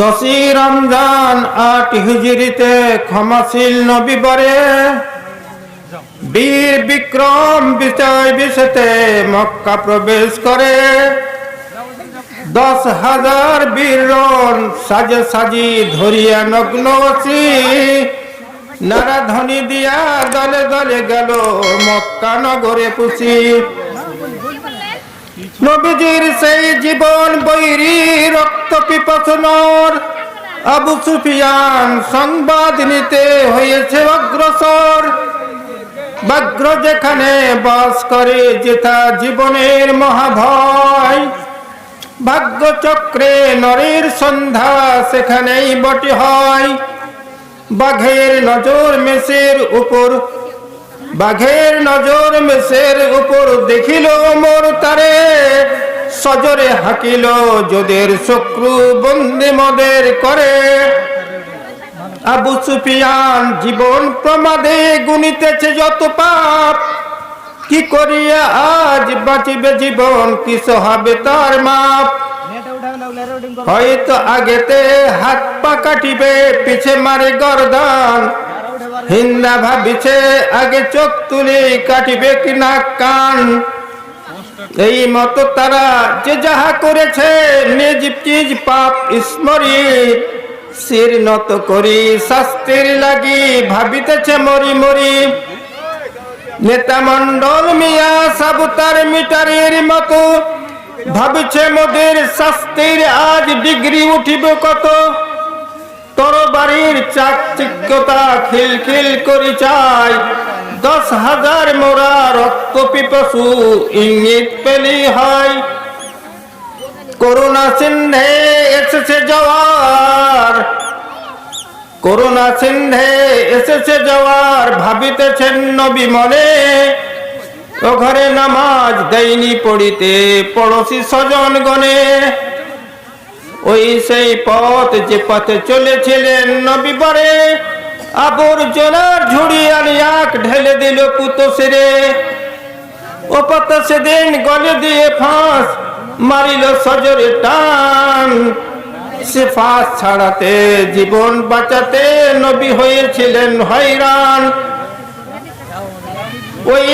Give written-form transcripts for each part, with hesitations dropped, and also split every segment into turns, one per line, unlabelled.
10ই রমজান 8 হিজরিতে ক্ষমাশীল নবী বরে বীর বিক্রম বিজয় বিশেতে মক্কা প্রবেশ করে 10,000 বীরন সাজে সাজি ধরিয়া নগ্ন অসি নারাধ্বনি দিয়া দলে দলে গেল মক্কা নগরে পুষি। নবীজির সেই জীবন বৈরী রক্ত পিপাসনর আবু সুফিয়ান সংবাদ নিতে হয়েছে অগ্রসর। ব্যাঘ্র যেখানে বাস করে যেথা জীবনের মহাভয়, ভাগ্যচক্রে নরের সন্ধ্যা সেখানেই বটে হয়। বাঘের নজর মেষের উপর দেখিল মোর তারে, সজরে হাকিল যোদের শত্রু বন্দি মদের করে। আবু সুফিয়ান জীবন প্রমাদে গুনিতেছে যত পাপ, কি করিয়া আজ বাঁচিবে জীবন কিস হবে তার মাপ। হয়তো আগেতে হাত পা কাটিবে পিছে মারে গর্দান, হিন্দা ভাবিছে আগে চোখ তুলে কাটিবে কিনা কান। এই মতো তারা যে যাহা করেছে নিজ চিজ পাপ স্মরি, শির নত করি শাস্তির লাগি ভাবিতেছে মরি মরি। নেতা মন্ডল মিয়া সাবুতার মিটারের মতো ভাবিছে মোদের শাস্তির আজ ডিগ্রি উঠিবে কত। তরবারির চাকচিক্যতা খিলখিল করি চাই, 10,000 মোরা রক্ত পিপাসু ইঙ্গিত পেলি হয়। করুণা সিন্ধে এসেছে জওয়ার, ভাবিতেছেন নবী মনে। ও ঘরে নামাজ দেয়নি পড়িতে পড়োশি স্বজন গণে। ওই সেই পথ যে পথে চলেছিলেন নবী বরে, আবর্জনার ঝুড়ি আলিয়াক ঢেলে দিল পুত সিরে। ও পথ সেদিন গলে দিয়ে ফাঁস মারিল সজরে টান, সে ফাঁস ছাড়াতে জীবন বাঁচাতে নবী হয়েছিলেন হয়রান। ওই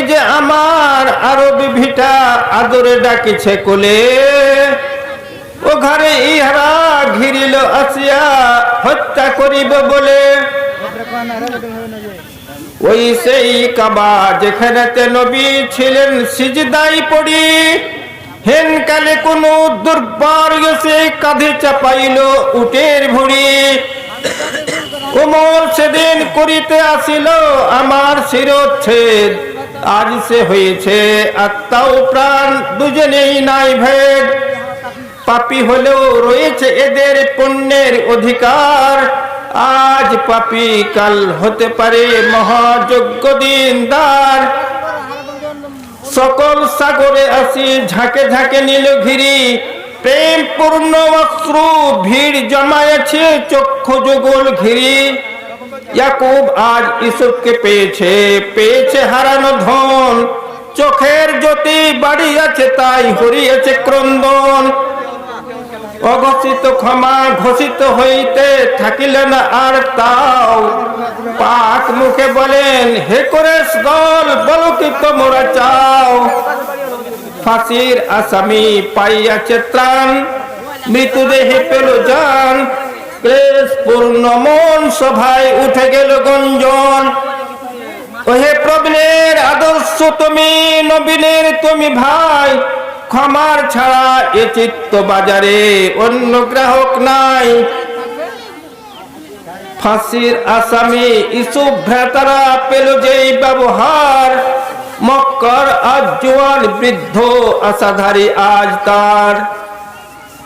যে আমার আরবি ভিটা আদরে ডাকিছে কোলে, ও ঘরে ইহারা ঘিরিল আসিয়া হত্যা করিব বলে। ওই সেই কাবা যেখানেতে নবী ছিলেন সিজদাই পড়ি, হেনকালে কোন দুর্বার এসে কাঁধে চাপাইল উটের ভুড়ি। ওমর সেদিন করিতে আসিল আমার শিরচ্ছেদ, আজ সে হয়েছে আত্মা ও প্রাণ দুজনেই নাই ভেদ। পাপী হলেও রয়েছে এদের পুণ্যের অধিকার, আজ পাপী কাল হতে পারে মহাযোগ্য দিনদার। সকল সাগরে আসি ঝাঁকে ঝাঁকে নীল ঘিরি, প্রেম পূর্ণ অশ্রু ভিড় জমায়েছে চক্ষু যুগল ঘিরি। ইয়াকুব আজ ইসুফকে পেয়েছে হারানো ধন, চোখের জ্যোতি বাড়িয়াছে তাই হরিয়েছে ক্রন্দন। অঘোষিত ক্ষমা ঘোষিত হইতে থাকিলেন আর তাও, পাক মুখে বলেন হে কোরেশ দল বলো কি তোমরা চাও। ফাঁসির আসামি পাইয়াছে ত্রাণ, মৃতদেহে পেল জান। ক্লেশ পূর্ণ মন সভায় উঠে গেল গঞ্জন। ওহে প্রবীণের আদর্শ তুমি, নবীনের তুমি ভাই, ক্ষমার ছাড়া এ চিত্ত বাজারে অন্য গ্রাহক নাই। ফাঁসির আসামি ইসুফ ভ্রাতারা পেল যেই ব্যবহার, মক্কার আজ জোয়ান বৃদ্ধ আশাধারী আজ তার।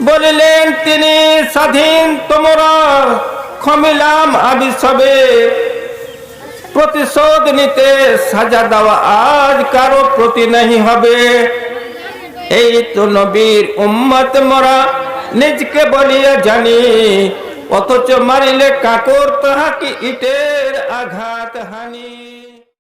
বলিলেন তিনি স্বাধীন তোমরা, ক্ষমিলাম আমি সবে। প্রতিশোধ নিতে সাজা দেওয়া আজ কারো প্রতি नहीं হবে। এই তো নবীর উম্মত মোরা নিজকে বলিয়া জানি, অথচ মারিলে কাকর তাহাকে ইটের আঘাত হানি।